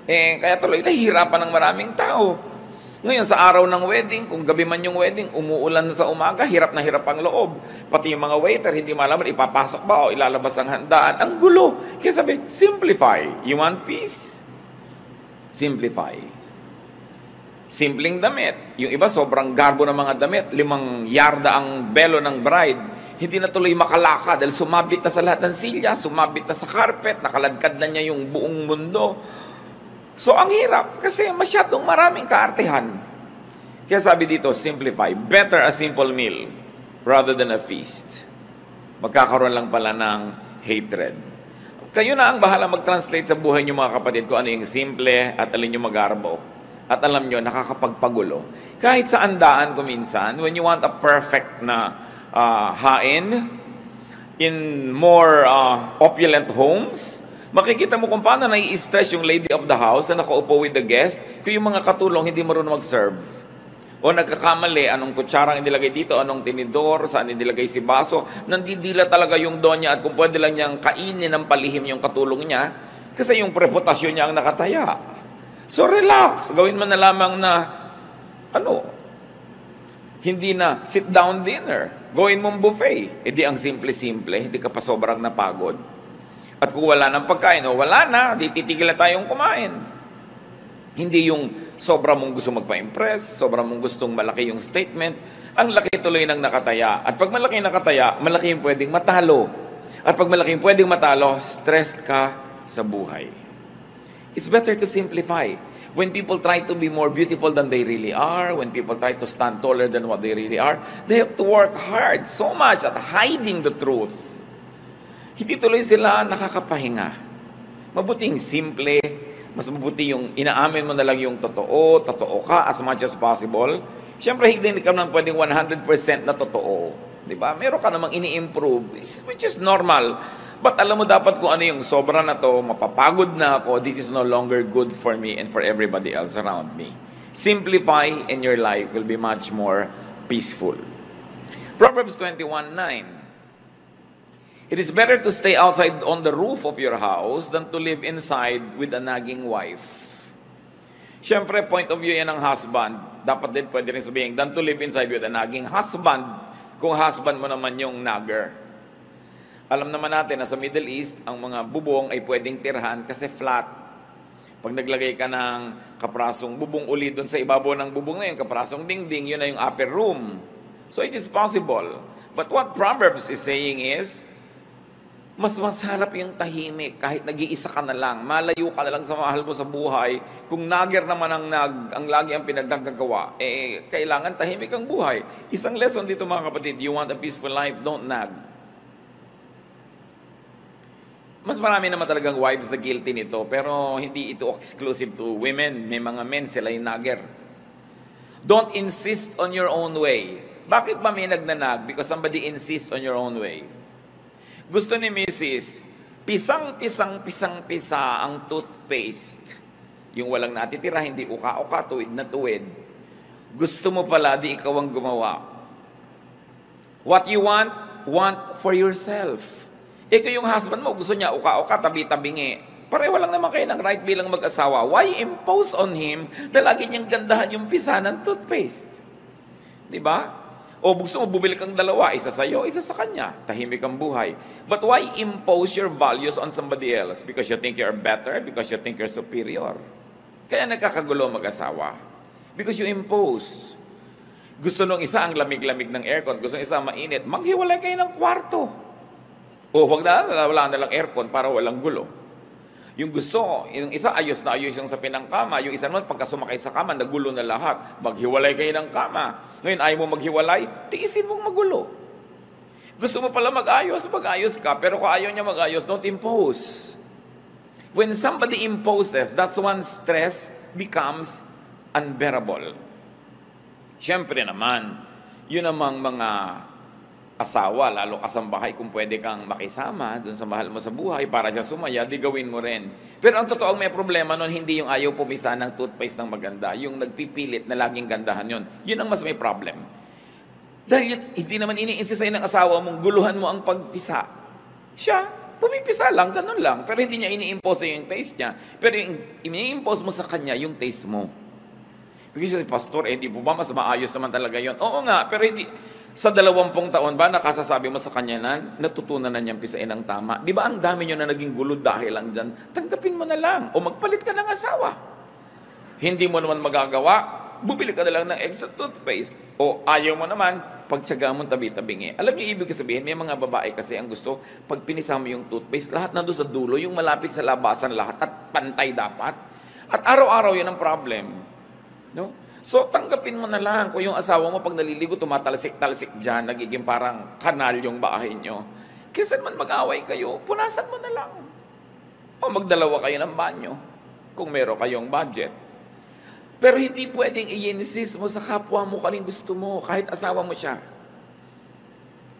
Kaya tuloy, nahihirapan ng maraming tao. Ngayon, sa araw ng wedding, kung gabi man yung wedding, umuulan sa umaga, hirap na hirap ang loob. Pati yung mga waiter, hindi malaman, ipapasok ba o ilalabas ang handaan. Ang gulo. Kaya sabi, simplify. You want peace? Simplify. Simpleng damit. Yung iba, sobrang garbo ng mga damit. 5 yarda ang belo ng bride. Hindi na tuloy makalakad dahil sumabit na sa lahat ng silya, sumabit na sa carpet, nakaladkad na niya yung buong mundo. So, ang hirap kasi masyadong maraming kaartehan. Kaya sabi dito, simplify. Better a simple meal rather than a feast. Magkakaroon lang pala ng hatred. Kayo na ang bahala mag-translate sa buhay niyo mga kapatid kung ano yung simple at alin yung magarbo. At alam nyo, nakakapagpagulo. Kahit sa andaan ko minsan, when you want a perfect na hain in more opulent homes, makikita mo kung paano nai-stress yung lady of the house na nakaupo with the guest kung yung mga katulong hindi marunong mag-serve. O nagkakamali, anong kutsarang inilagay dito, anong tinidor, saan inilagay si baso, nandidila talaga yung donya at kung pwede lang niyang kainin ng palihim yung katulong niya kasi yung reputasyon niya ang nakataya. So relax, gawin mo na lamang na hindi na sit down dinner, gawin mong buffet. Di ang simple-simple, hindi ka pa sobrang napagod. At kung wala ng pagkain, wala na, di titigil na tayong kumain. Hindi yung sobra mong gusto magpa-impress, sobra mong gustong malaki yung statement, ang laki tuloy ng nakataya. At pag malaki nakataya, malaki yung pwedeng matalo. At pag malaki yung pwedeng matalo, stressed ka sa buhay. It's better to simplify. When people try to be more beautiful than they really are, when people try to stand taller than what they really are, they have to work hard so much at hiding the truth. Hindi tuloy sila nakakapahinga. Mabuting simple, mas mabuti yung inaamin mo na lang yung totoo ka as much as possible. Siyempre, hindi ka naman pwedeng 100% na totoo. Diba? Meron ka namang ini-improve, which is normal. But alam mo dapat kung ano yung sobra na to, mapapagod na ako, this is no longer good for me and for everybody else around me. Simplify and your life will be much more peaceful. Proverbs 21:9. It is better to stay outside on the roof of your house than to live inside with a nagging wife. Siyempre, point of view yan ng husband. Dapat din pwede rin sabihin, than to live inside with a nagging husband kung husband mo naman yung nagger. Alam naman natin na sa Middle East, ang mga bubong ay pwedeng tirhan kasi flat. Pag naglagay ka ng kaprasong bubong uli doon sa ibabaw ng bubong na yun, kaprasong dingding, yun na yung upper room. So it is possible. But what Proverbs is saying is, mas masarap yung tahimik kahit nag-iisa ka na lang, malayo ka na lang sa mahal mo sa buhay. Kung nagger naman ang lagi ang pinagkagawa, kailangan tahimik ang buhay. Isang lesson dito mga kapatid, you want a peaceful life, don't nag. Mas marami naman talagang wives na guilty nito, pero hindi ito exclusive to women. May mga men, sila yung nagger. Don't insist on your own way. Bakit ba may nagnanag? Because somebody insists on your own way. Gusto ni Mrs. Pisang-pisa ang toothpaste. Yung walang natitira, hindi uka-uka, tuwid na tuwid. Gusto mo pala, di ikaw ang gumawa. What you want for yourself. Kung yung husband mo, gusto niya uka-uka, tabi-tabingi. Pareho lang naman kayo ng right bilang mag-asawa. Why impose on him na lagi niyang gandahan yung pisa ng toothpaste? Diba? O gusto mo, bumili kang dalawa, isa sa'yo, isa sa kanya. Tahimik ang buhay. But why impose your values on somebody else? Because you think you're better? Because you think you're superior? Kaya nagkakagulo mag-asawa. Because you impose. Gusto nung isa ang lamig-lamig ng aircon, gusto nung isa mainit, maghiwalay kayo ng kwarto. O wag na, wala na lang aircon para walang gulo. Yung gusto, yung isa ayos na ayos yung sa pinangkama, yung isa naman pagka sumakay sa kama, nagulo na lahat. Maghiwalay kayo ng kama. Ngayon, ayaw mo maghiwalay, tiisin mong magulo. Gusto mo pala mag-ayos ka. Pero kung ayaw niya mag-ayos, don't impose. When somebody imposes, that's when stress becomes unbearable. Siyempre naman, yun namang mga asawa, lalo kasambahay, kung pwede kang makisama dun sa mahal mo sa buhay para siya sumaya, di gawin mo rin. Pero ang totoong may problema nun, hindi yung ayaw pumisa ng toothpaste ng maganda, yung nagpipilit na laging gandahan yun. Yun ang mas may problem. Dahil hindi naman ini-insist sa'yo ng asawa mong guluhan mo ang pagpisa. Siya, pumipisa lang, ganun lang. Pero hindi niya ini-impose sa'yo yung taste niya. Pero yung ini-impose mo sa kanya, yung taste mo. Because Pastor, hindi po ba mas maayos naman talaga yon? Oo nga, pero hindi. Sa 20 taon ba, nakasasabi mo sa kanya na, natutunan na niyang pisain ang tama? Di ba ang dami niyo na naging gulo dahil lang dyan? Tanggapin mo na lang. O magpalit ka ng asawa. Hindi mo naman magagawa, bubili ka na lang ng extra toothpaste. O ayaw mo naman, pagtsaga mo tabi-tabingi. Alam niyo ibig sabihin, may mga babae kasi ang gusto, pag pinisa mo yung toothpaste, lahat nandun sa dulo, yung malapit sa labasan lahat, at pantay dapat. At araw-araw yun ang problem. No? So, tanggapin mo na lang. Kung yung asawa mo, pag naliligo, tumatalsik-talsik dyan, nagiging parang kanal yung bahay nyo. Kaysa man mag-away kayo, punasan mo na lang. O magdalawa kayo ng banyo, kung meron kayong budget. Pero hindi pwedeng i-insist mo sa kapwa mo kung anong gusto mo, kahit asawa mo siya.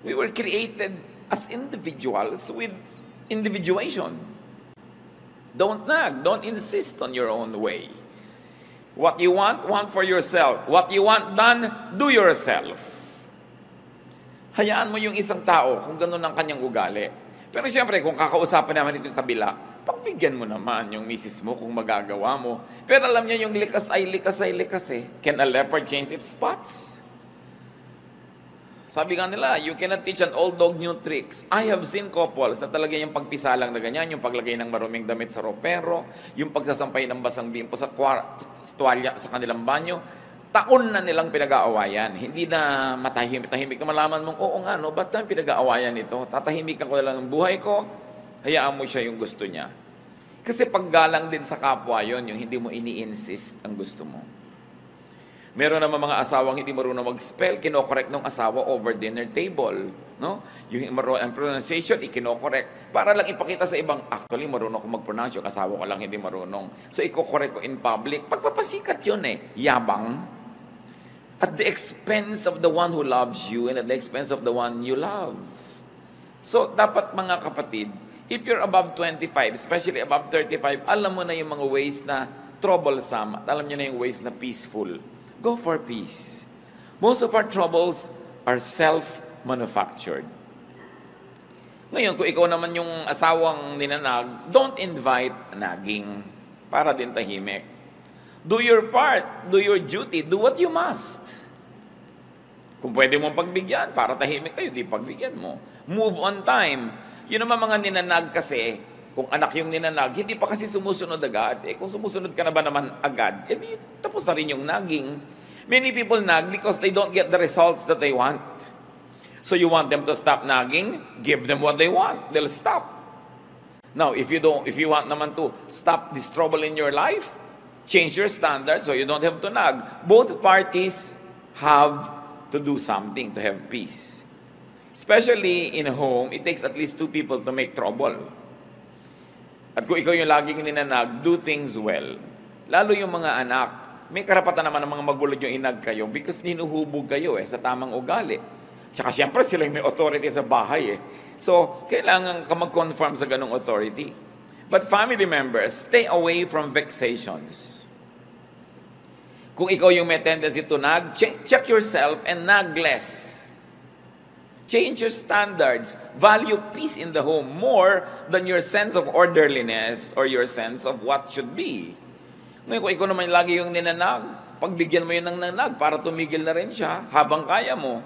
We were created as individuals with individuation. Don't nag, don't insist on your own way. What you want for yourself. What you want done, do yourself. Hayaan mo yung isang tao kung ganun ang kanyang ugali. Pero siyempre, kung kakausapin naman ito yung kabila, pagbigyan mo naman yung misis mo kung magagawa mo. Pero alam niya yung likas ay likas eh. Can a leopard change its spots? Sabi nga nila, you cannot teach an old dog new tricks. I have seen couples na talaga yung pagpisalang na ganyan, yung paglagay ng maruming damit sa ropero, yung pagsasampay ng basang bimpo sa tuwalya sa kanilang banyo, taon na nilang pinag-aawayan. Hindi na matahimik na malaman mong, oo nga, no, ba't namin pinag-aawayan ito? Tatahimikan ko na lang ng buhay ko, hayaan mo siya yung gusto niya. Kasi paggalang din sa kapwa yon, yung hindi mo ini-insist ang gusto mo. Meron naman mga asawang hindi marunong mag-spell, kinokorek ng asawa over dinner table. No? Yung ang pronunciation, ikinokorek. Para lang ipakita sa ibang, actually, marunong ko mag-pronounce, yung asawa ko lang hindi marunong. So, ikokorek ko in public. Pagpapasikat yun yabang. At the expense of the one who loves you and at the expense of the one you love. So, dapat mga kapatid, if you're above 25, especially above 35, alam mo na yung mga ways na troublesome at alam nyo na yung ways na peaceful. Go for peace. Most of our troubles are self-manufactured. Ngayon, kung ikaw naman yung asawang ninanag, don't invite nagging para din tahimik. Do your part, do your duty, do what you must. Kung pwede mong pagbigyan, para tahimik kayo, di pagbigyan mo. Move on time. Yun naman mga ninanag kasi, kung anak yung ninanag, hindi pa kasi sumusunod agad. Kung sumusunod ka na ba naman agad, di tapos na rin yung nagging. Many people nag because they don't get the results that they want. So you want them to stop nagging, give them what they want. They'll stop. Now, if you want naman to stop this trouble in your life, change your standards so you don't have to nag. Both parties have to do something to have peace. Especially in a home, it takes at least 2 people to make trouble. At kung ikaw yung laging ninanag, do things well. Lalo yung mga anak, may karapatan naman ng mga magulang yung inag kayo because ninuhubog kayo sa tamang ugali. Tsaka siyempre sila yung may authority sa bahay So, kailangan ka mag-conform sa ganong authority. But family members, stay away from vexations. Kung ikaw yung may tendency to nag, check yourself and nag less. Change your standards. Value peace in the home more than your sense of orderliness or your sense of what should be. Ngayon, kung ikaw naman lagi yung ninanag, pagbigyan mo yun ng nanag para tumigil na rin siya habang kaya mo.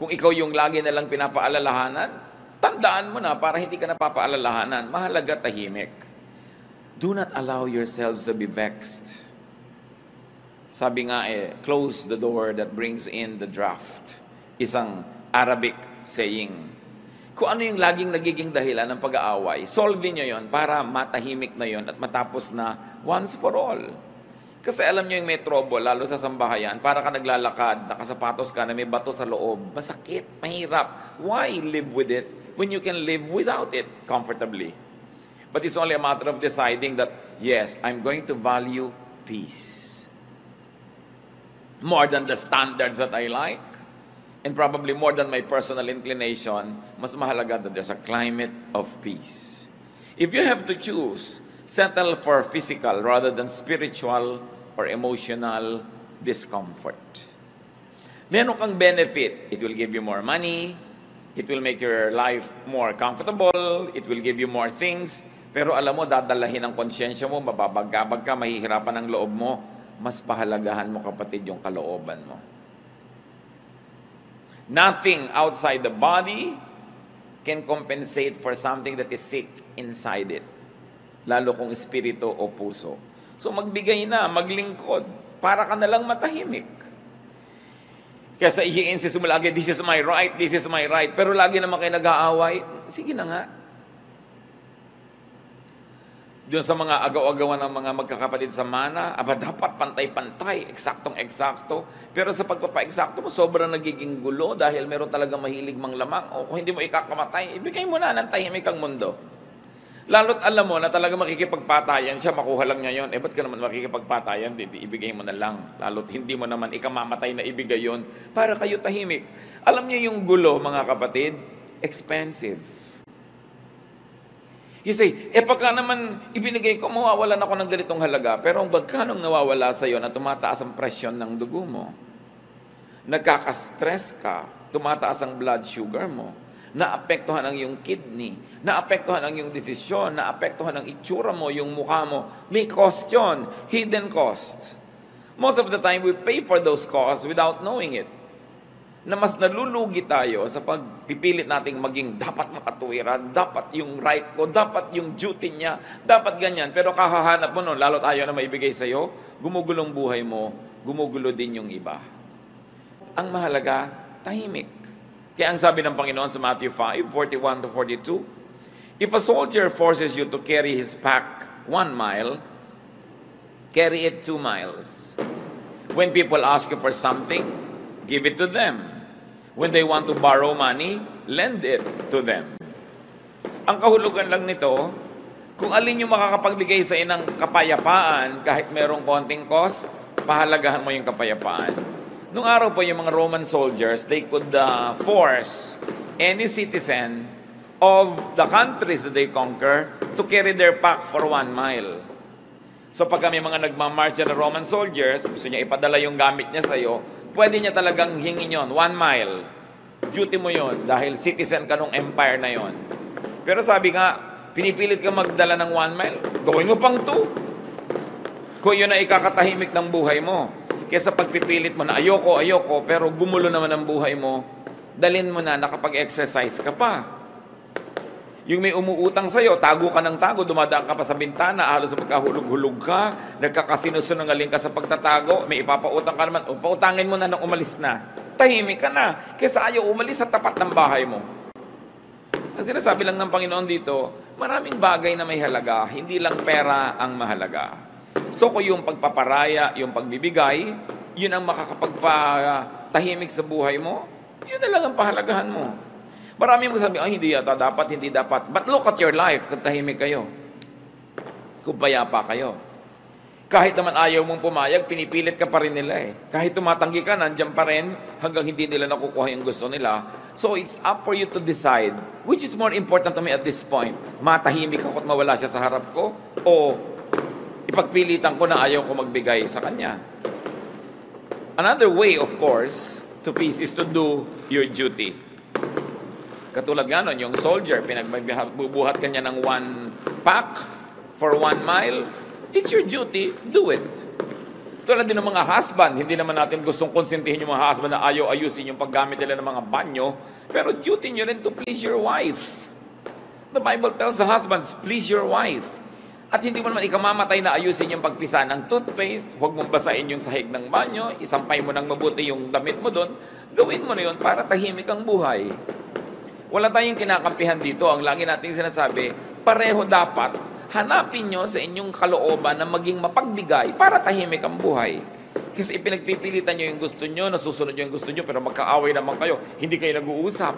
Kung ikaw yung lagi na lang pinapaalalahanan, tandaan mo na para hindi ka napapaalalahanan. Mahalaga tahimik. Do not allow yourselves to be vexed. Sabi nga close the door that brings in the draft. Isang Arabic saying. Kung ano yung laging nagiging dahilan ng pag-aaway, solve nyo yon para matahimik na yon at matapos na once for all. Kasi alam nyo yung may trouble, lalo sa sambahayan, para ka naglalakad, nakasapatos ka na may bato sa loob, masakit, mahirap. Why live with it when you can live without it comfortably? But it's only a matter of deciding that, yes, I'm going to value peace. More than the standards that I like, and probably more than my personal inclination, mas mahalaga that there's a climate of peace. If you have to choose, settle for physical rather than spiritual or emotional discomfort. Meron kang benefit. It will give you more money, It will make your life more comfortable, it will give you more things, pero alam mo, dadalahin ang konsyensya mo, mababagabag ka, mahihirapan ang loob mo, mas pahalagahan mo, kapatid, yung kalooban mo. Nothing outside the body can compensate for something that is sick inside it, lalo kung espiritu o puso. So magbigay na, maglingkod, para ka na lang matahimik. Kaya i-insist mo lagi, this is my right, this is my right. Pero lagi naman kayo nag-aaway, sige na nga. Doon sa mga agaw-agawan ng mga magkakapatid sa mana, dapat pantay-pantay, eksaktong-eksakto. Pero sa pagpapa-eksakto mo, sobrang nagiging gulo dahil meron talaga mahilig mang lamang. O kung hindi mo ikakamatay, ibigay mo na ng tahimik ang mundo. Lalo't alam mo na talaga makikipagpatayan siya, makuha lang niya yun. Ba't ka naman makikipagpatayan? Ibigay mo na lang. Lalo't hindi mo naman ikamamatay na ibigay yun para kayo tahimik. Alam niyo yung gulo, mga kapatid, expensive. You say, pagka naman ibinigay ko, mawawalan ako ng ganitong halaga. Pero ang bagkanong nawawala sa iyo na tumataas ang presyon ng dugo mo, nagkaka-stress ka, tumataas ang blood sugar mo, naapektuhan ang iyong kidney, naapektuhan ang iyong desisyon, naapektuhan ang itsura mo, yung mukha mo. May cost yun, hidden cost. Most of the time, we pay for those costs without knowing it. Na mas nalulugi tayo sa pagpipilit nating maging dapat makatuwiran, dapat yung right ko, dapat yung duty niya, dapat ganyan. Pero kahahanap mo nun, lalo tayo na maibigay sa'yo, gumugulong buhay mo, gumugulo din yung iba. Ang mahalaga, tahimik. Kaya ang sabi ng Panginoon sa Matthew 5:41-42, if a soldier forces you to carry his pack 1 mile, carry it 2 miles. When people ask you for something, give it to them. When they want to borrow money, lend it to them. Ang kahulugan lang nito, kung alin yung makakapagbigay sa inang kapayapaan, kahit merong konting cost, pahalagahan mo yung kapayapaan. Nung araw po, yung mga Roman soldiers, they could force any citizen of the countries that they conquer to carry their pack for 1 mile. So pag kami mga nagmamarch na Roman soldiers, gusto niya ipadala yung gamit niya sa'yo, pwede niya talagang hingin yon, 1 mile. Duty mo yon dahil citizen ka nung empire na yon. Pero sabi nga, pinipilit ka magdala ng 1 mile, gawin mo pang 2. Kung yun na ikakatahimik ng buhay mo. Kesa pagpipilit mo na ayoko, pero gumulo naman ang buhay mo, dalin mo na nakapag-exercise ka pa. Yung may umuutang sa'yo, tago ka ng tago, dumadaan ka pa sa bintana, halos magkahulog-hulog ka, nagkakasinusunungaling ka sa pagtatago, may ipapautang ka naman, pautangin mo na nang umalis na. Tahimik ka na, kesa ayaw umalis sa tapat ng bahay mo. Ang sinasabi lang ng Panginoon dito, maraming bagay na may halaga, hindi lang pera ang mahalaga. So kung yung pagpaparaya, yung pagbibigay, yun ang makakapagpatahimik sa buhay mo, yun na lang ang pahalagahan mo. Marami magsasabi, hindi yata dapat, hindi dapat. But look at your life kung tahimik kayo. Kung payapa kayo. Kahit naman ayaw mong pumayag, pinipilit ka pa rin nila eh. Kahit tumatanggi ka, nandyan pa rin hanggang hindi nila nakukuha yung gusto nila. So it's up for you to decide, which is more important to me at this point. Matahimik ako at mawala siya sa harap ko, o ipagpilitan ko na ayaw ko magbigay sa kanya. Another way, of course, to peace is to do your duty. Katulad nga nun, yung soldier, pinagbubuhat kanya ng 1 pack for 1 mile, it's your duty, do it. Tulad din ng mga husband, hindi naman natin gustong konsintihin yung mga husband na ayaw ayusin yung paggamit nila ng mga banyo, pero duty nyo rin to please your wife. The Bible tells the husbands, please your wife. At hindi mo naman ikamamatay na ayusin yung pagpisa ng toothpaste, huwag mong basain yung sahig ng banyo, isampay mo ng mabuti yung damit mo doon, gawin mo na yun para tahimik ang buhay. Wala tayong kinakampihan dito. Ang lagi nating sinasabi, pareho dapat, hanapin nyo sa inyong kalooban na maging mapagbigay para tahimik ang buhay. Kasi ipinagpipilitan nyo yung gusto nyo, nasusunod nyo yung gusto nyo, pero magkaaway naman kayo, hindi kayo nag-uusap.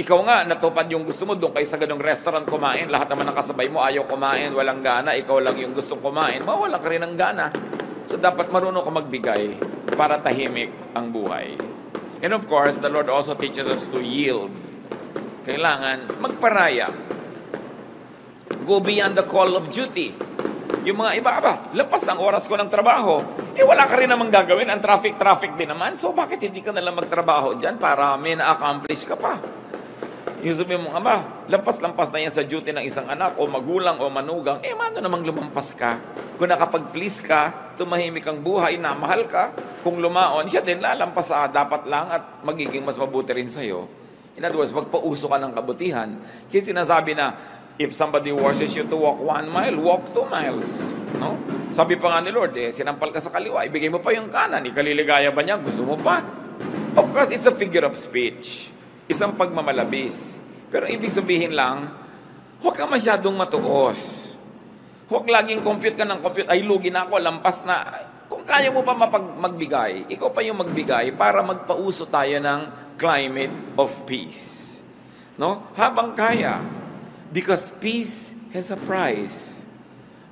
Ikaw nga, natupad yung gusto mo, doon kayo sa ganong restaurant kumain, lahat naman ng kasabay mo ayaw kumain, walang gana, ikaw lang yung gustong kumain, mawalan ka rin ng gana. So dapat marunong ka magbigay para tahimik ang buhay. And of course, the Lord also teaches us to yield. Kailangan magparaya. Go beyond the call of duty. Yung mga iba, lampas ng oras ko ng trabaho. Wala ka rin namang gagawin. Ang traffic din naman. So, bakit hindi ka nalang magtrabaho dyan para may na-accomplish ka pa? Yung sabi mong, ama, lampas-lampas na yan sa duty ng isang anak o magulang o manugang, mano namang lumampas ka? Kung nakapag-please ka, tumahimik ang buhay, namahal ka, kung lumaon, siya din lalampas sa dapat lang at magiging mas mabuti rin sa'yo. In other words, magpauso ka ng kabutihan. Kaya sinasabi na, if somebody forces you to walk 1 mile, walk 2 miles. No? Sabi pa nga ni Lord, sinampal ka sa kaliwa, ibigay mo pa yung kanan, ikaliligaya ba niya? Gusto mo pa? Of course, it's a figure of speech. Isang pagmamalabis. Pero ibig sabihin lang, huwag ka masyadong matuos. Huwag laging compute ka ng compute, ay lugi na ako, lampas na. Kung kaya mo pa magbigay, ikaw pa yung magbigay para magpauso tayo ng climate of peace. No? Habang kaya. Because peace has a price.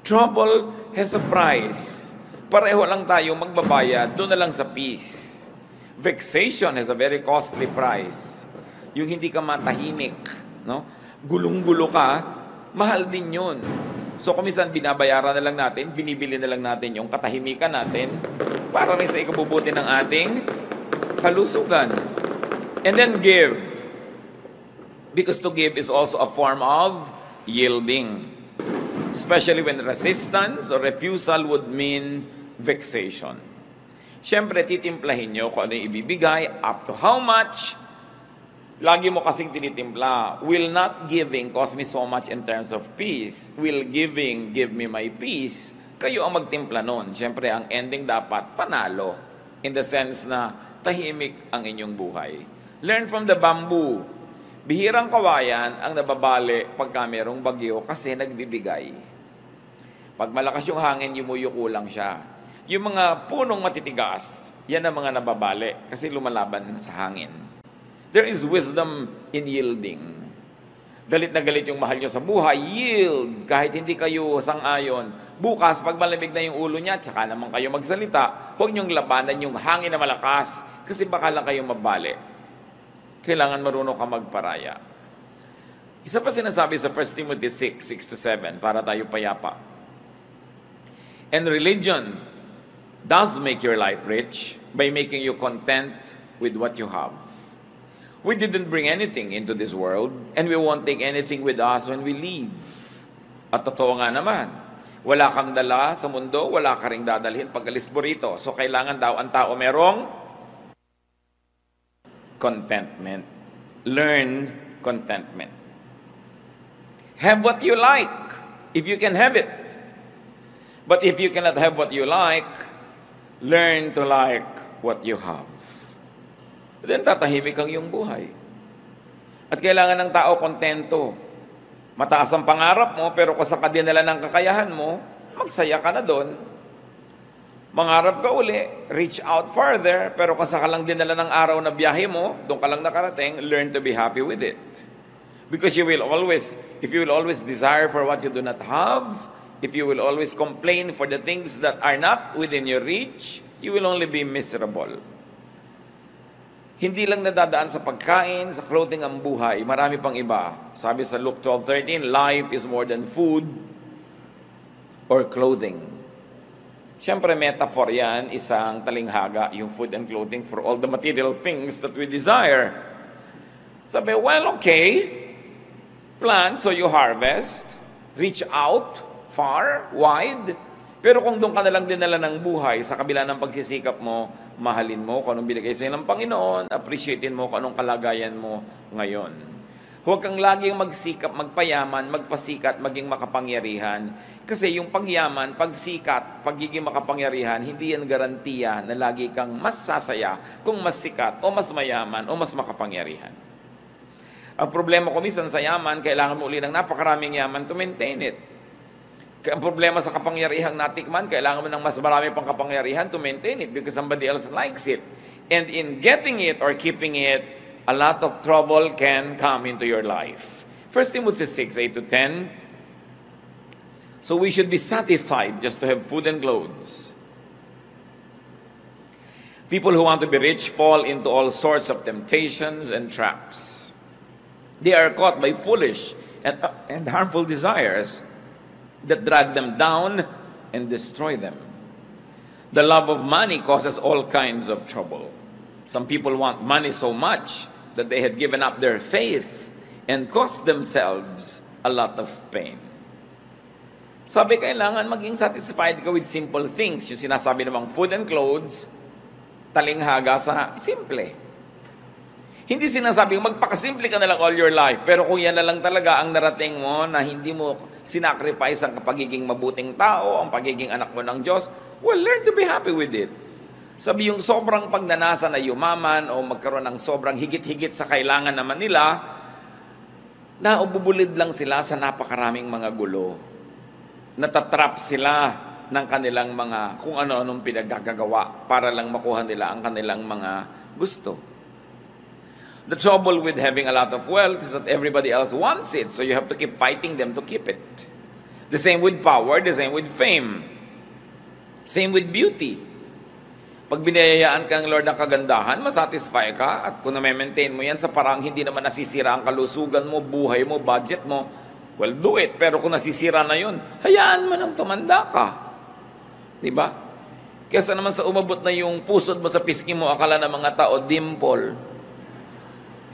Trouble has a price. Pareho lang tayo magbabayad, doon na lang sa peace. Vexation has a very costly price. Yung hindi ka matahimik, no? Gulong-gulo ka, mahal din yun. So kumisan binabayaran na lang natin, binibili na lang natin yung katahimikan natin para rin sa ikabubuti ng ating kalusugan. And then give. Because to give is also a form of yielding. Especially when resistance or refusal would mean vexation. Siyempre, titimplahin nyo kung ano yung ibibigay, up to how much. Lagi mo kasing tinitimpla, will not giving cause me so much in terms of peace? Will giving give me my peace? Kayo ang magtimpla nun. Siyempre, ang ending dapat panalo. In the sense na tahimik ang inyong buhay. Learn from the bamboo. Bihirang kawayan ang nababali pagka merong bagyo kasi nagbibigay. Pag malakas yung hangin, yumuyuko lang siya. Yung mga punong matitigas, yan ang mga nababali kasi lumalaban sa hangin. There is wisdom in yielding. Galit na galit yung mahal nyo sa buhay, yield. Kahit hindi kayo sang-ayon. Bukas, pag malamig na yung ulo niya, tsaka naman kayo magsalita, huwag nyong labanan yung hangin na malakas kasi baka lang kayong mabali. Kailangan marunong ka magparaya. Isa pa sinasabi sa 1 Timothy 6:6-7, para tayo payapa. And religion does make your life rich by making you content with what you have. We didn't bring anything into this world, and we won't take anything with us when we leave. At totoo nga naman, wala kang dala sa mundo, wala ka ring dadalhin pag alis mo rito. So kailangan daw ang tao merong contentment. Learn contentment. Have what you like, if you can have it. But if you cannot have what you like, learn to like what you have. Then tatahimik ang iyong buhay. At kailangan ng tao kontento. Mataas ang pangarap mo, pero kung sa kadinala ng kakayahan mo, magsaya ka na doon. Mangarap ka uli, reach out further, pero kung sa kalang dinala ng araw na biyahe mo, doon ka lang nakarating, learn to be happy with it. Because if you will always desire for what you do not have, if you will always complain for the things that are not within your reach, you will only be miserable. Hindi lang nadadaan sa pagkain, sa clothing ang buhay, marami pang iba. Sabi sa Luke 12:13, life is more than food or clothing. Siyempre, metaphor yan, isang talinghaga, yung food and clothing for all the material things that we desire. Sabi, well, okay, plant so you harvest, reach out, far, wide, pero kung doon ka na lang dinala ng buhay, sa kabila ng pagsisikap mo, mahalin mo kung anong binigay sa'yo ng Panginoon, appreciatein mo kung anong kalagayan mo ngayon. Huwag kang laging magsikap, magpayaman, magpasikat, maging makapangyarihan. Kasi yung pagyaman, pagsikat, pagiging makapangyarihan, hindi yan garantiya na lagi kang mas sasaya kung mas sikat o mas mayaman o mas makapangyarihan. Ang problema ko minsan sa yaman, kailangan mo uli ng napakaraming yaman to maintain it. Ang problema sa kapangyarihang natikman, kailangan mo ng mas marami pang kapangyarihan to maintain it because somebody else likes it. And in getting it or keeping it, a lot of trouble can come into your life. 1 Timothy 6:8-10. So we should be satisfied just to have food and clothes. People who want to be rich fall into all sorts of temptations and traps. They are caught by foolish and harmful desires that drag them down and destroy them. The love of money causes all kinds of trouble. Some people want money so much that they had given up their faith and caused themselves a lot of pain. Sabi, kailangan maging satisfied ka with simple things. Yung sinasabi namang food and clothes, talinghaga sa simple. Hindi sinasabing magpakasimple ka na lang all your life, pero kung yan na lang talaga ang narating mo na hindi mo sinacrifice ang pagiging mabuting tao, ang pagiging anak mo ng Diyos, well, learn to be happy with it. Sabi yung sobrang pagnanasa na yumaman o magkaroon ng sobrang higit-higit sa kailangan naman nila, naububulid lang sila sa napakaraming mga gulo. Natatrap sila ng kanilang mga kung ano-anong pinaggagawa para lang makuha nila ang kanilang mga gusto. The trouble with having a lot of wealth is that everybody else wants it, so you have to keep fighting them to keep it. The same with power, the same with fame. Same with beauty. Pag binayayaan ka ng Lord ng kagandahan, masatisfy ka, at kung na-maintain mo yan sa parang hindi naman nasisira ang kalusugan mo, buhay mo, budget mo, well, do it. Pero kung nasisira na yun, hayaan mo nang tumanda ka. Diba? Kesa naman sa umabot na yung pusod mo sa pisngi mo, akala ng mga tao, dimple.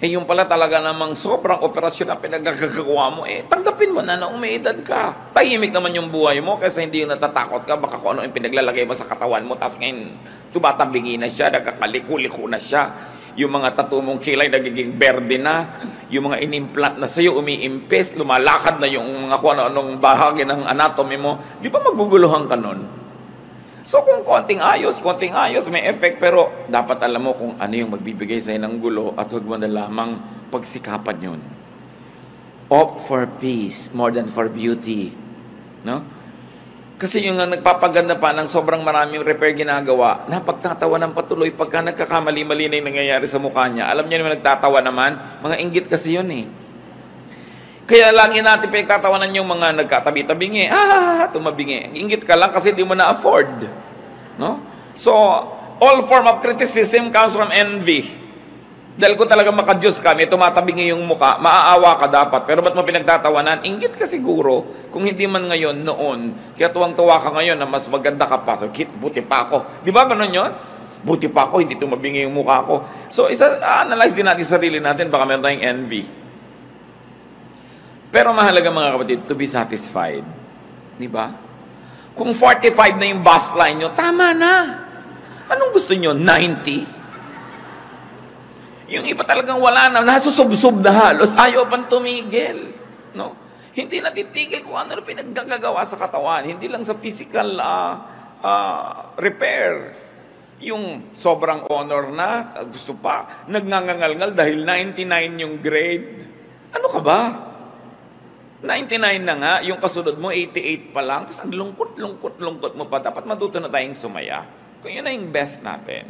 Yung pala talaga namang sobrang operasyon na pinagkakagawa mo, tanggapin mo na umiidad ka. Tahimik naman yung buhay mo kasi hindi yung natatakot ka, baka kung ano yung pinaglalagay mo sa katawan mo, tapos ngayon tumatabingi na siya, nagkakaliko-liko na siya. Yung mga tattoo mong kilay nagiging berde na, yung mga inimplant na sa'yo umiimpes, lumalakad na yung mga kung ano-anong bahagi ng anatomy mo, di ba maguguluhan ka nun? So kung konting ayos, may effect, pero dapat alam mo kung ano yung magbibigay sa'yo ng gulo at huwag mo na lamang pagsikapan yun. Opt for peace more than for beauty. No? Kasi yung nagpapaganda pa ng sobrang maraming repair ginagawa, napagtatawa ng patuloy pagka nagkakamali-mali na yung nangyayari sa mukha niya. Alam niyo naman nagtatawa naman, mga inggit kasi yun eh. Kaya lagi natin pinagtatawanan yung mga nagkatabi-tabingi. Tumabingi. Inggit ka lang kasi di mo na-afford. No? So, all form of criticism comes from envy. Dahil kung talaga maka-Diyos ka, may tumatabingi yung muka, maaawa ka dapat. Pero ba't mo pinagtatawanan? Inggit ka siguro. Kung hindi man ngayon, noon. Kaya tuwang-tuwa ka ngayon na mas maganda ka pa. So, buti pa ako. Di ba ganun yun? Buti pa ako, hindi tumabingi yung muka ko. So, analyze din natin sarili natin. Baka meron tayong envy. Pero mahalaga mga kapatid, to be satisfied. Di ba? Kung 45 na yung bust line nyo, tama na. Anong gusto nyo? 90? Yung iba talagang wala na, nasusub-sub na halos, ayaw pang tumigil. No? Hindi natitigil kung ano na pinaggagawa sa katawan. Hindi lang sa physical repair. Yung sobrang honor na, gusto pa, nagngangangalngal dahil 99 yung grade. Ano ka ba? 99 na nga, yung kasunod mo, 88 pa lang, tapos ang lungkot mo pa, dapat matuto na tayong sumaya. Kung yun na yung best natin.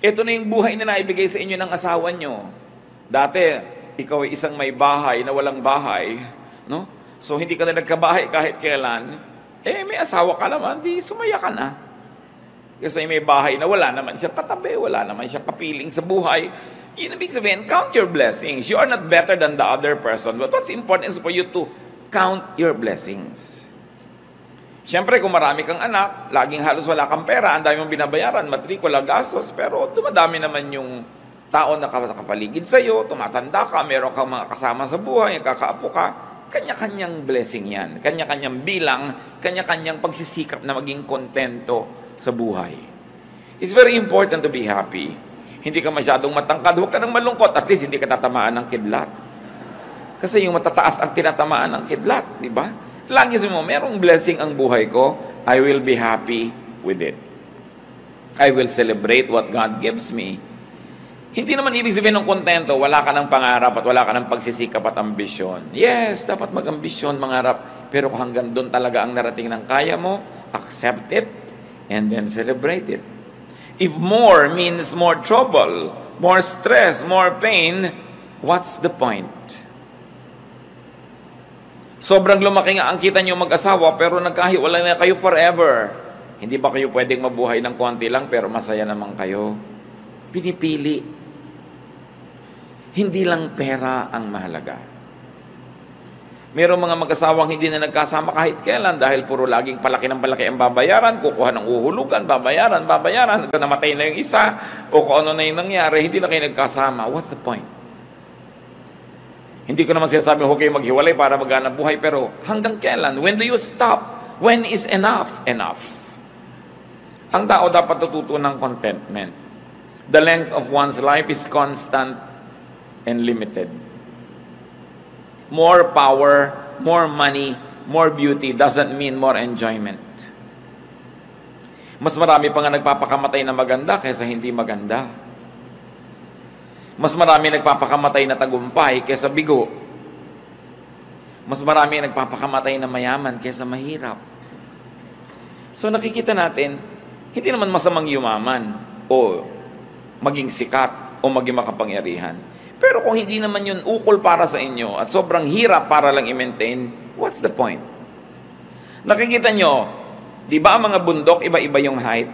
Ito na yung buhay na naibigay sa inyo ng asawa nyo. Dati, ikaw ay isang may bahay na walang bahay, no? So, hindi ka na nagkabahay kahit kailan, may asawa ka naman, di sumaya ka na. Kasi may bahay na wala naman siya katabi, wala naman siya kapiling sa buhay. Yun ibig sabihin, count your blessings. You are not better than the other person. But what's important is for you to count your blessings. Siyempre, kung marami kang anak, laging halos wala kang pera, ang dami mong binabayaran, matrikula, gastos, pero dumadami naman yung tao na nakapaligid sa'yo, tumatanda ka, meron kang mga kasama sa buhay, kakaapo ka, kanya-kanyang blessing yan. Kanya-kanyang bilang, kanya-kanyang pagsisikap na maging kontento sa buhay. It's very important to be happy. Hindi ka masyadong matangkad, huwag ka nang malungkot, at least hindi ka tatamaan ng kidlat. Kasi yung matataas ang tinatamaan ng kidlat, di ba? Lagi mo, merong blessing ang buhay ko, I will be happy with it. I will celebrate what God gives me. Hindi naman ibig sabihin ng kontento, wala ka ng pangarap at wala ka ng pagsisikap at ambisyon. Yes, dapat mag-ambisyon, mangarap, pero kung hanggang doon talaga ang narating ng kaya mo, accept it, and then celebrate it. If more means more trouble, more stress, more pain, what's the point? Sobrang lumaki nga ang kita nyo mag-asawa, pero nagkahiwalay na kayo forever. Hindi ba kayo pwedeng mabuhay ng konti lang, pero masaya naman kayo? Pinipili. Hindi lang pera ang mahalaga. Mayroong mga mag-asawang hindi na nagkasama kahit kailan dahil puro laging palaki ng palaki ang babayaran, kukuha ng uhulugan, babayaran, namatay na yung isa, o kung ano na yung nangyari, hindi na kayo nagkasama. What's the point? Hindi ko naman sinasabi, huwag kayo maghiwalay para maghanap buhay, pero hanggang kailan? When do you stop? When is enough? Enough. Ang tao dapat natuto ng contentment. The length of one's life is constant and limited. More power, more money, more beauty doesn't mean more enjoyment. Mas marami pa nga nagpapakamatay na maganda kaysa hindi maganda. Mas marami nagpapakamatay na tagumpay kaysa bigo. Mas marami nagpapakamatay na mayaman kaysa mahirap. So nakikita natin, hindi naman masamang yumaman o maging sikat o maging makapangyarihan. Pero kung hindi naman yun ukol para sa inyo at sobrang hirap para lang i-maintain, what's the point? Nakikita nyo, di ba ang mga bundok, iba-iba yung height?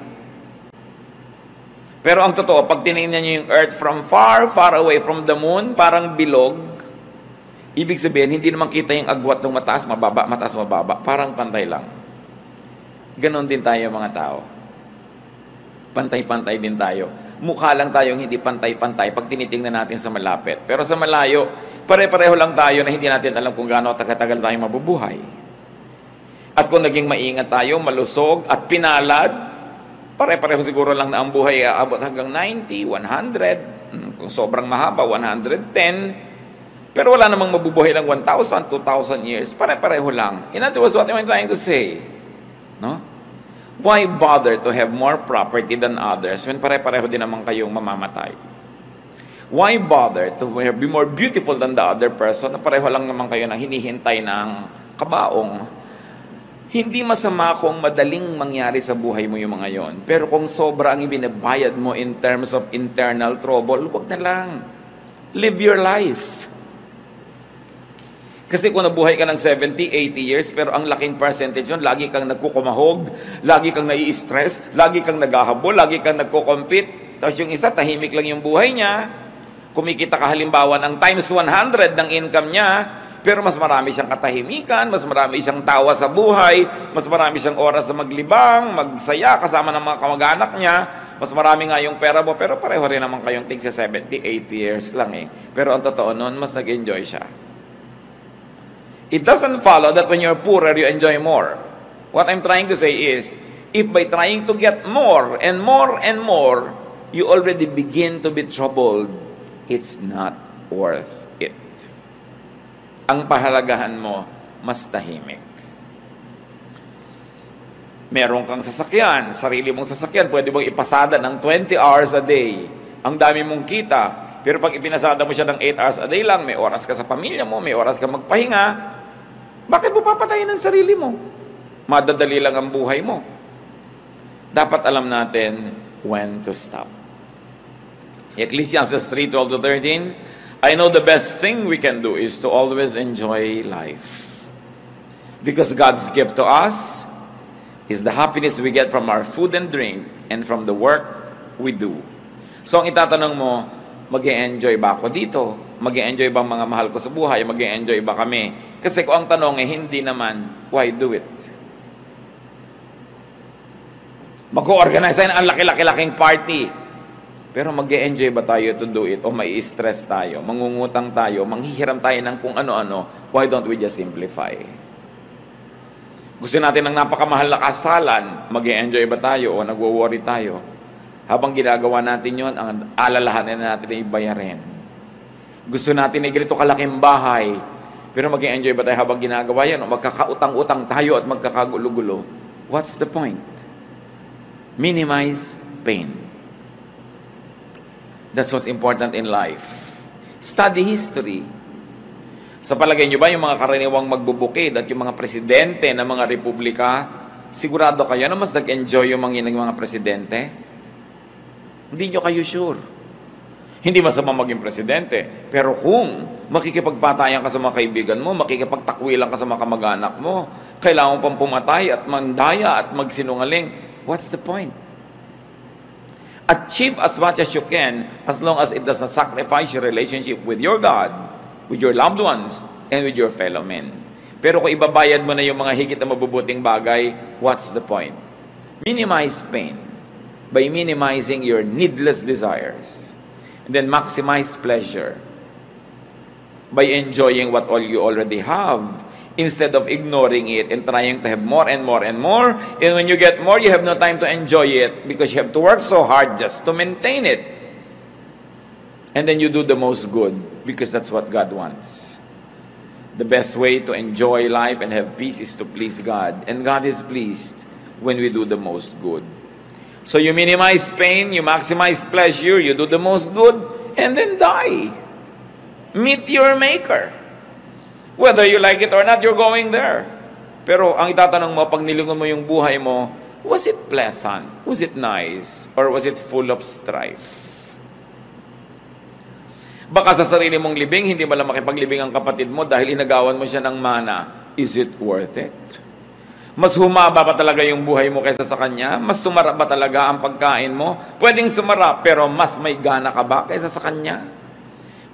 Pero ang totoo, pag tinignan nyo yung earth from far, far away from the moon, parang bilog, ibig sabihin, hindi naman kita yung agwat ng mataas, mababa, parang pantay lang. Ganon din tayo mga tao. Pantay-pantay din tayo. Mukha lang tayong hindi pantay-pantay pag tinitingnan natin sa malapit. Pero sa malayo, pare-pareho lang tayo na hindi natin alam kung gaano tagal-tagal tayo mabubuhay. At kung naging maingat tayo, malusog at pinalad, pare-pareho siguro lang na ang buhay aabot hanggang 90, 100, kung sobrang mahaba, 110. Pero wala namang mabubuhay ng 1,000, 2,000 years. Pare-pareho lang. In other words, what am I trying to say? No? Why bother to have more property than others when pare-pareho din naman kayong mamamatay? Why bother to be more beautiful than the other person na pareho lang naman kayo na hinihintay ng kabaong? Hindi masama kung madaling mangyari sa buhay mo yung mga yon. Pero kung sobra ang ibinabayad mo in terms of internal trouble, wag na lang. Live your life. Kasi kung nabuhay ka ng 70, 80 years, pero ang laking percentage yun, lagi kang nagkukumahog, lagi kang nai-stress, lagi kang naghahabol, lagi kang nagkukompete. Tapos yung isa, tahimik lang yung buhay niya. Kumikita ka halimbawa ng times 100 ng income niya, pero mas marami siyang katahimikan, mas marami siyang tawa sa buhay, mas marami siyang oras sa maglibang, magsaya kasama ng mga kamag-anak niya, mas marami nga yung pera mo, pero pareho rin naman kayong tig sa 70, 80 years lang eh. Pero ang totoo nun, mas nag-enjoy siya. It doesn't follow that when you're poorer, you enjoy more. What I'm trying to say is, if by trying to get more and more and more, you already begin to be troubled, it's not worth it. Ang pahalagahan mo, mas tahimik. Meron kang sasakyan, sarili mong sasakyan, pwede bang ipasada ng 20 hours a day. Ang dami mong kita, pero pag ipinasada mo siya ng 8 hours a day lang, may oras ka sa pamilya mo, may oras ka magpahinga, bakit mo papatayin ang sarili mo? Madadali lang ang buhay mo. Dapat alam natin when to stop. Ecclesiastes 3:12-13, I know the best thing we can do is to always enjoy life. Because God's gift to us is the happiness we get from our food and drink and from the work we do. So ang itatanong mo, mag-e-enjoy ba ako dito? Mag-e-enjoy ba ang mga mahal ko sa buhay? Mag-e-enjoy ba kami? Kasi kung ang tanong eh, hindi naman, why do it? Mag-organize tayo ang laki-laki-laking party. Pero mag-e-enjoy ba tayo to do it? O mai-stress tayo? Mangungutang tayo? Manghihiram tayo ng kung ano-ano? Why don't we just simplify? Gusto natin ng napakamahal na kasalan? Mag-e-enjoy ba tayo? O nagwo-worry tayo? Habang ginagawa natin yon, ang alalahanin natin ay bayarin. Gusto natin ay ganito kalaking bahay, pero mag-enjoy ba tayo habang ginagawa yan? O magkakautang-utang tayo at magkakagulo-gulo? What's the point? Minimize pain. That's what's important in life. Study history. Sa palagay nyo ba, yung mga karaniwang magbubukid at yung mga presidente ng mga republika, sigurado kayo na mas nag-enjoy yung mga presidente? Hindi nyo kayo sure. Hindi masama maging presidente. Pero kung makikipagpatayan ka sa mga kaibigan mo, makikipagtakwilan ka sa mga kamag-anak mo, kailangan pang pumatay at mandaya at magsinungaling, what's the point? Achieve as much as you can as long as it does not sacrifice your relationship with your God, with your loved ones, and with your fellow men. Pero kung ibabayad mo na yung mga higit na mabubuting bagay, what's the point? Minimize pain by minimizing your needless desires. And then maximize pleasure by enjoying what all you already have instead of ignoring it and trying to have more and more and more. And when you get more, you have no time to enjoy it because you have to work so hard just to maintain it. And then you do the most good because that's what God wants. The best way to enjoy life and have peace is to please God. And God is pleased when we do the most good. So you minimize pain, you maximize pleasure, you do the most good, and then die. Meet your Maker. Whether you like it or not, you're going there. Pero ang itatanong mo, pag nilingon mo yung buhay mo, was it pleasant? Was it nice? Or was it full of strife? Baka sa sarili mong libing, hindi mo lang makipaglibing ang kapatid mo dahil inagawan mo siya ng mana. Is it worth it? Mas humaba ba talaga yung buhay mo kaysa sa kanya? Mas sumarap ba talaga ang pagkain mo? Pwedeng sumarap, pero mas may gana ka ba kaysa sa kanya?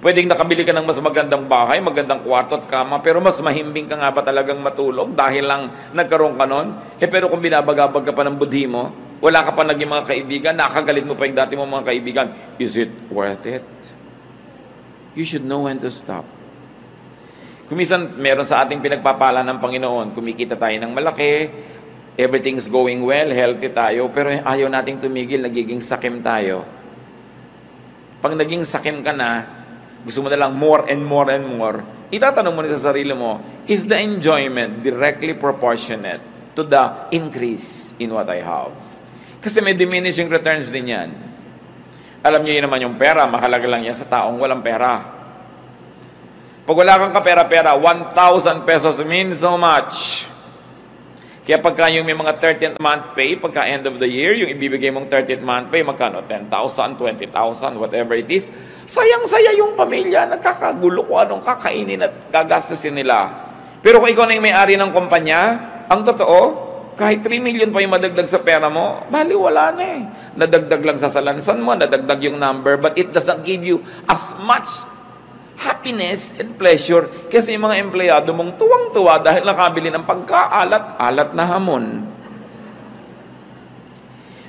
Pwedeng nakabili ka ng mas magandang bahay, magandang kwarto at kama, pero mas mahimbing ka nga ba talagang matulog dahil lang nagkaroon ka nun? Pero kung binabagabag ka pa ng budhi mo, wala ka pa naging mga kaibigan, nakagalit mo pa yung dati mo mga kaibigan, is it worth it? You should know when to stop. Kumisan, meron sa ating pinagpapala ng Panginoon, kumikita tayo ng malaki, everything's going well, healthy tayo, pero ayaw nating tumigil, nagiging sakim tayo. Pag naging sakim ka na, gusto mo na lang more and more and more, itatanong mo na sa sarili mo, is the enjoyment directly proportionate to the increase in what I have? Kasi may diminishing returns din yan. Alam niyo yun naman yung pera, mahalaga lang yan sa taong walang pera. Pag wala kang kapera-pera, 1,000 pesos means so much. Kaya pagka yung may mga 13th month pay, pagka end of the year, yung ibibigay mong 13th month pay, magkano? 10,000, 20,000, whatever it is. Sayang-saya yung pamilya, nagkakagulo kung anong kakainin at gagastusin nila. Pero kung ikaw na yung may-ari ng kumpanya, ang totoo, kahit 3 million pa yung madagdag sa pera mo, bali wala na eh. Nadagdag lang sa salansan mo, nadagdag yung number, but it doesn't give you as much happiness and pleasure kasi yung mga empleyado mong tuwang-tuwa dahil nakabili ng pagkaalat-alat na hamon.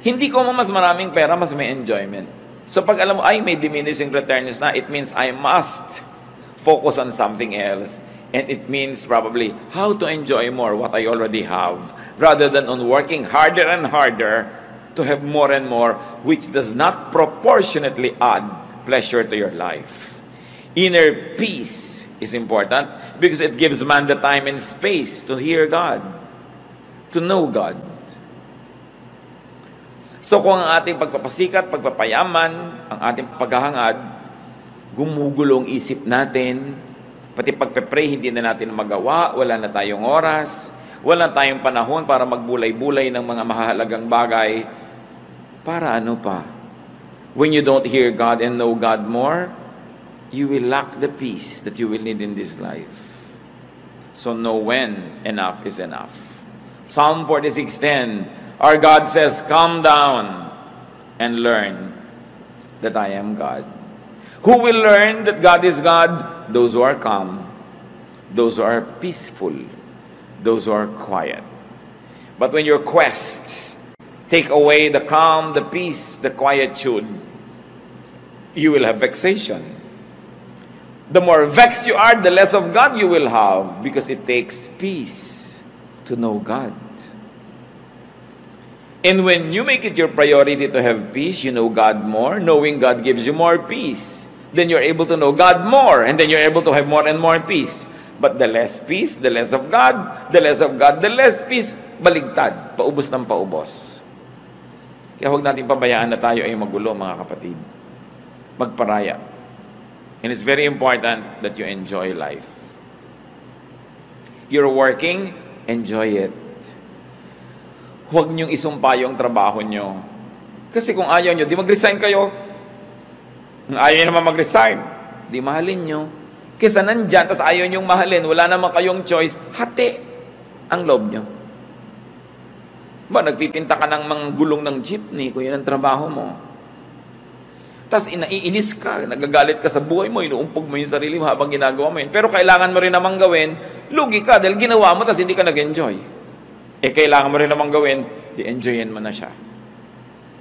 Hindi ko mas maraming pera, mas may enjoyment. So pag alam mo, ay may diminishing returns na, it means I must focus on something else. And it means probably how to enjoy more what I already have rather than on working harder and harder to have more and more, which does not proportionately add pleasure to your life. Inner peace is important because it gives man the time and space to hear God, to know God. So kung ang ating pagpapasikat, pagpapayaman, ang ating paghahangad, gumugulong isip natin, pati pagpe-pray hindi na natin magawa, wala na tayong oras, wala tayong panahon para magbulay-bulay ng mga mahalagang bagay, para ano pa? When you don't hear God and know God more, you will lack the peace that you will need in this life. So know when enough is enough. Psalm 46:10, our God says, "Calm down and learn that I am God." Who will learn that God is God? Those who are calm, those who are peaceful, those who are quiet. But when your quests take away the calm, the peace, the quietude, you will have vexation. The more vexed you are, the less of God you will have because it takes peace to know God. And when you make it your priority to have peace, you know God more. Knowing God gives you more peace. Then you're able to know God more. And then you're able to have more and more peace. But the less peace, the less of God. The less of God, the less peace. Baligtad. Paubos ng paubos. Kaya huwag natin pabayaan na tayo ay magulo, mga kapatid. Magparaya. And it's very important that you enjoy life. You're working, enjoy it. Huwag niyong isumpa yung trabaho niyo. Kasi kung ayaw niyo, di mag-resign kayo. Kung ayaw niyo naman mag-resign, di mahalin niyo. Kesa nandyan, tas ayaw niyong mahalin, wala naman kayong choice, hati ang loob niyo. Ba, nagpipinta ka ng mga gulong ng jeepney kung yun ang trabaho mo. Tas inaiinis ka, nagagalit ka sa buhay mo, inuumpog mo yung sarili mo habang ginagawa mo yun. Pero kailangan mo rin namang gawin, lugi ka dahil ginawa mo tapos hindi ka nag-enjoy. Kailangan mo rin namang gawin, di-enjoyin mo na siya.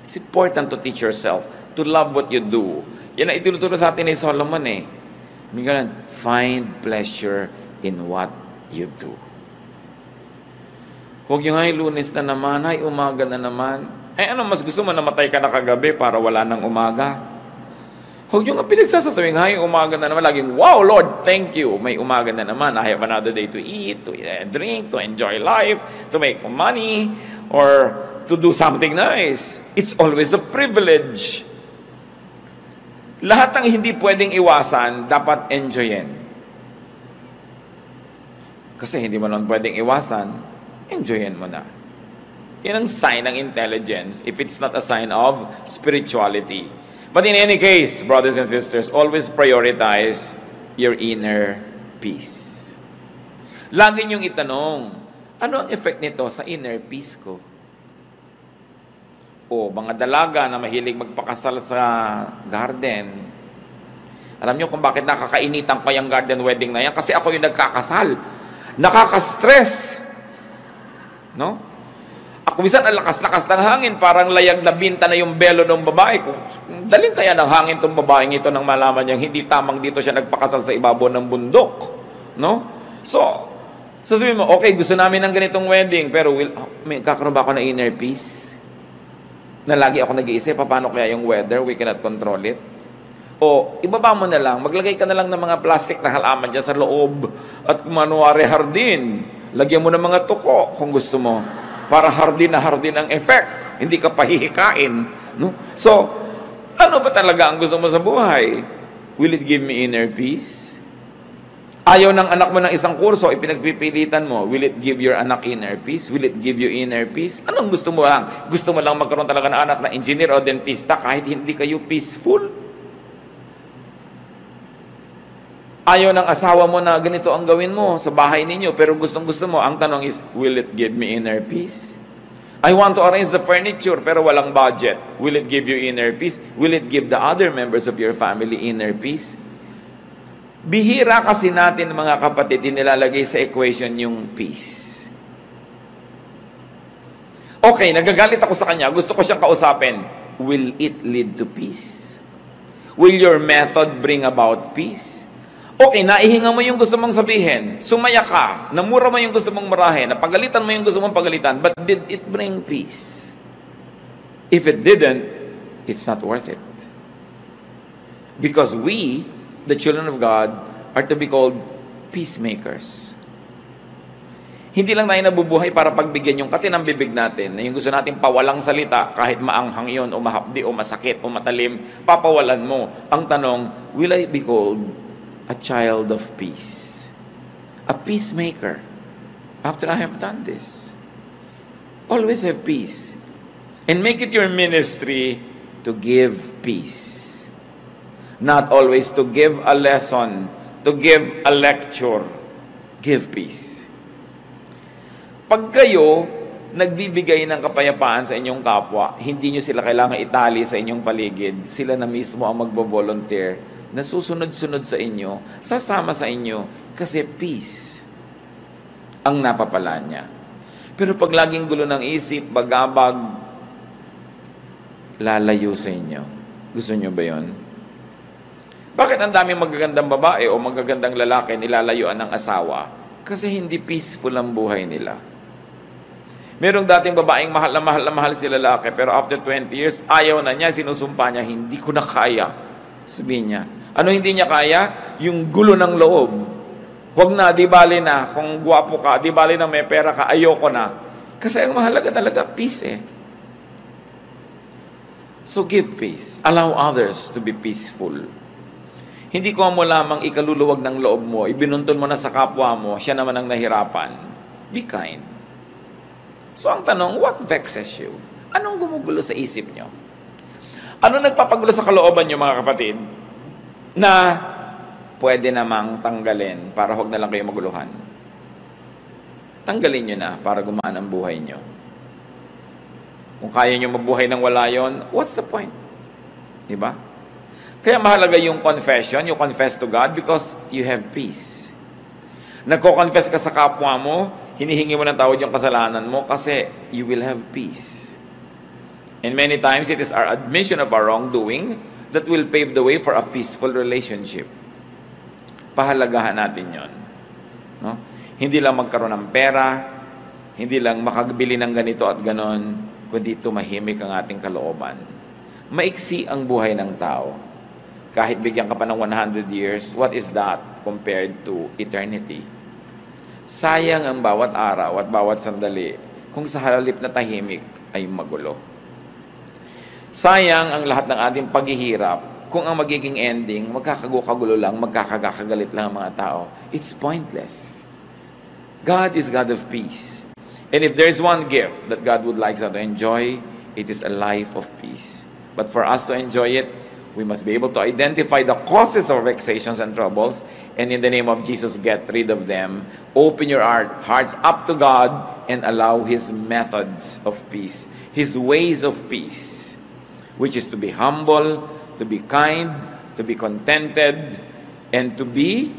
It's important to teach yourself to love what you do. Yan ang itinuturo sa atin ni Solomon find pleasure in what you do. Huwag yung, Lunes na naman, umaga na naman. Ano mas gusto mo, namatay ka na kagabi para wala ng umaga? Huwag yung pinagsasasawing, umaga na naman. Laging, wow, Lord, thank you. May umaga na naman. I have another day to eat, to drink, to enjoy life, to make money, or to do something nice. It's always a privilege. Lahat ng hindi pwedeng iwasan, dapat enjoyin. Kasi hindi mo naman pwedeng iwasan, enjoyin mo na. Yan ang sign ng intelligence if it's not a sign of spirituality. But in any case, brothers and sisters, always prioritize your inner peace. Lagi niyong itanong, ano ang effect nito sa inner peace ko? O mga dalaga na mahilig magpakasal sa garden. Alam niyo kung bakit nakakainitan ko yung garden wedding na yan? Kasi ako yung nagkakasal. Nakaka-stress. No? Ako minsan ang lakas-lakas ng hangin, parang layag na binta na yung belo ng babae. Dalhin kaya ng hangin tong babaeng ito nang malaman niyang hindi tamang dito siya nagpakasal sa ibabaw ng bundok. No? So, sasabihin mo, okay, gusto namin ng ganitong wedding, pero kakaroon ba ako ng inner peace? Na lagi ako nag-iisip, paano kaya yung weather? We cannot control it. O, ibaba mo na lang, maglagay ka na lang ng mga plastic na halaman dyan sa loob at kumanuwari hardin. Lagyan mo ng mga tuko kung gusto mo. Para hardin na hardin ang effect. Hindi ka pahihikain. No? So, ano ba talaga ang gusto mo sa buhay? Will it give me inner peace? Ayaw ng anak mo ng isang kurso, ipinagpipilitan mo. Will it give your anak inner peace? Will it give you inner peace? Anong gusto mo lang? Gusto mo lang magkaroon talaga ng anak na engineer o dentista kahit hindi kayo peaceful? Ayaw ng asawa mo na ganito ang gawin mo sa bahay ninyo, pero gustong-gusto mo. Ang tanong is, will it give me inner peace? I want to arrange the furniture, pero walang budget. Will it give you inner peace? Will it give the other members of your family inner peace? Bihira kasi natin, mga kapatid, nilalagay sa equation yung peace. Okay, nagagalit ako sa kanya. Gusto ko siyang kausapin. Will it lead to peace? Will your method bring about peace? Okay, naihinga mo yung gusto mong sabihin. Sumaya ka. Namura mo yung gusto mong marahin. Napagalitan mo yung gusto mong pagalitan. But did it bring peace? If it didn't, it's not worth it. Because we, the children of God, are to be called peacemakers. Hindi lang tayo nabubuhay para pagbigyan yung katinang bibig natin, na yung gusto natin pawalang salita, kahit maanghang yun, o mahapdi, o masakit, o matalim, papawalan mo. Ang tanong, will I be called a child of peace? A peacemaker. After I have done this, always have peace. And make it your ministry to give peace. Not always to give a lesson, to give a lecture. Give peace. Pag kayo nagbibigay ng kapayapaan sa inyong kapwa, hindi nyo sila kailangan itali sa inyong paligid. Sila na mismo ang magbo-volunteer na susunod-sunod sa inyo, sasama sa inyo, kasi peace ang napapala niya. Pero pag laging gulo ng isip, bagabag, lalayo sa inyo. Gusto nyo ba yun? Bakit ang daming magagandang babae o magagandang lalaki nilalayuan ng asawa? Kasi hindi peaceful ang buhay nila. Merong dating babaeng mahal na mahal si lalaki, pero after 20 years, ayaw na niya, sinusumpa niya, hindi ko na kaya. Sabihin niya, ano hindi niya kaya? Yung gulo ng loob. Huwag na, di bali na, kung guwapo ka, di bali na may pera ka, ayoko na. Kasi ang mahalaga talaga, peace eh. So give peace. Allow others to be peaceful. Hindi ko mo lamang ikaluluwag ng loob mo, ibinuntun mo na sa kapwa mo, siya naman ang nahirapan. Be kind. So ang tanong, what vexes you? Anong gumugulo sa isip nyo? Ano nagpapagulo sa kalooban nyo, mga kapatid, na pwede namang tanggalin para huwag na lang kayo maguluhan? Tanggalin nyo na para gumaan ang buhay nyo. Kung kaya nyo mabuhay nang wala yon, what's the point? Diba? Kaya mahalaga yung confession, you confess to God because you have peace. Nagko-confess ka sa kapwa mo, hinihingi mo ng tawad yung kasalanan mo kasi you will have peace. And many times, it is our admission of our wrongdoing that will pave the way for a peaceful relationship. Pahalagahan natin yon. No? Hindi lang magkaroon ng pera, hindi lang makagbili ng ganito at ganon, kundi tumahimik ang ating kalooban. Maiksi ang buhay ng tao. Kahit bigyan ka pa ng 100 years, what is that compared to eternity? Sayang ang bawat araw at bawat sandali kung sa halip na tahimik ay magulo. Sayang ang lahat ng ating paghihirap kung ang magiging ending, magkakagulo lang, magkakagalit lang ang mga tao. It's pointless. God is God of peace. And if there is one gift that God would like us to enjoy, it is a life of peace. But for us to enjoy it, we must be able to identify the causes of vexations and troubles, and in the name of Jesus, get rid of them. Open your hearts up to God and allow His methods of peace, His ways of peace, which is to be humble, to be kind, to be contented, and to be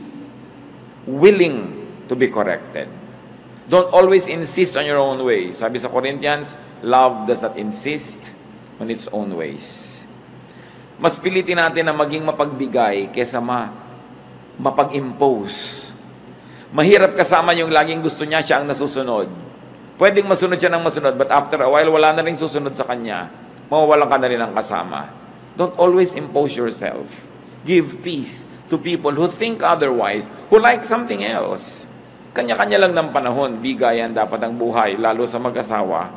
willing to be corrected. Don't always insist on your own way. Sabi sa Corinthians, love does not insist on its own ways. Mas pilitin natin na maging mapagbigay kesa mapag-impose. Mahirap kasama yung laging gusto niya, siya ang nasusunod. Pwedeng masunod siya ng masunod, but after a while, wala na rin susunod sa kanya. Mawawalan ka na rin ng kasama. Don't always impose yourself. Give peace to people who think otherwise, who like something else. Kanya-kanya lang ng panahon, bigayan dapat ang buhay, lalo sa mag-asawa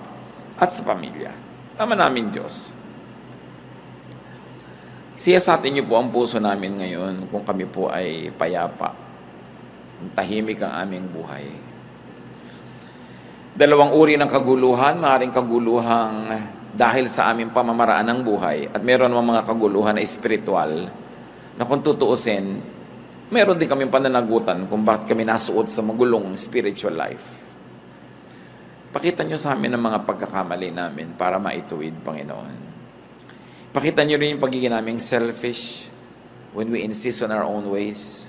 at sa pamilya. Ama namin Diyos, siyasatin niyo po ang puso namin ngayon kung kami po ay payapa. Tahimik ang aming buhay. Dalawang uri ng kaguluhan, maaaring kaguluhang dahil sa aming pamamaraan ng buhay at meron mga kaguluhan na espiritual na kung tutuusin, meron din kaming pananagutan kung bakit kami nasuot sa magulong spiritual life. Pakita niyo sa amin ang mga pagkakamali namin para maituwid, Panginoon. Pakita niyo rin yung pagiging naming selfish when we insist on our own ways.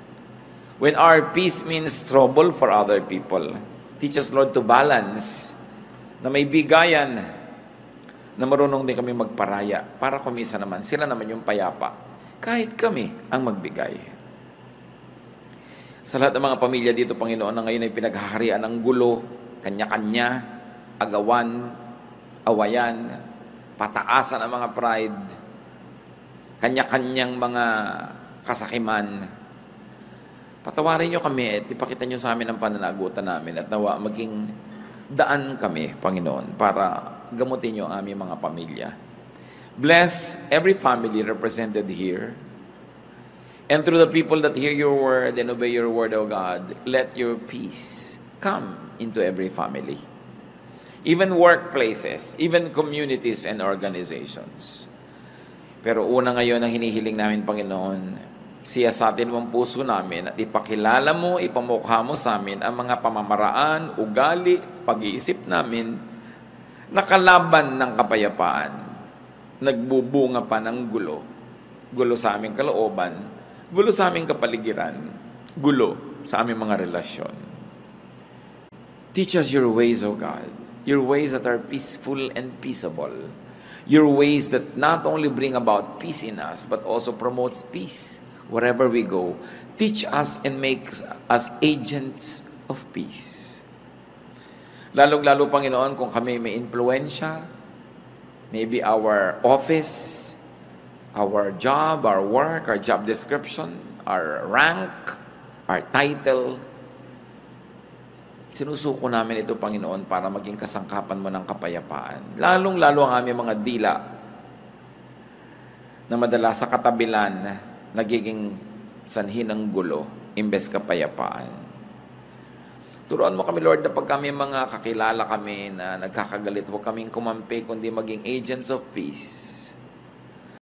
When our peace means trouble for other people. Teach us, Lord, to balance na may bigayan na marunong din kami magparaya para kumisa naman. Sila naman yung payapa. Kahit kami ang magbigay. Sa lahat ng mga pamilya dito, Panginoon, na ngayon ay pinaghaharian ng gulo, kanya-kanya, agawan, awayan, pataasan ang mga pride, kanya-kanyang mga kasakiman. Patawarin niyo kami at ipakita niyo sa amin ang pananagutan namin at nawa maging daan kami, Panginoon, para gamutin niyo ang aming mga pamilya. Bless every family represented here. And through the people that hear your word and obey your word, O God, let your peace come into every family. Even workplaces, even communities and organizations. Pero una ngayon ang hinihiling namin, Panginoon, siyasatin mo ang puso namin at ipakilala mo, ipamukha mo sa amin ang mga pamamaraan, ugali, pag-iisip namin na kalaban ng kapayapaan. Nagbubunga pa ng gulo. Gulo sa aming kalooban, gulo sa aming kapaligiran, gulo sa aming mga relasyon. Teach us your ways, O God. Your ways that are peaceful and peaceable. Your ways that not only bring about peace in us, but also promotes peace wherever we go. Teach us and make us agents of peace. Lalong-lalo, Panginoon, kung kami may influensya, maybe our office, our job, our work, our job description, our rank, our title, sinusuko namin ito, Panginoon, para maging kasangkapan mo ng kapayapaan. Lalong-lalo ang aming mga dila na madalas sa katabilan nagiging sanhi ng gulo imbes kapayapaan. Turuan mo kami, Lord, na pag kami mga kakilala kami na nagkakagalit, huwag kaming kumampi, kundi maging agents of peace.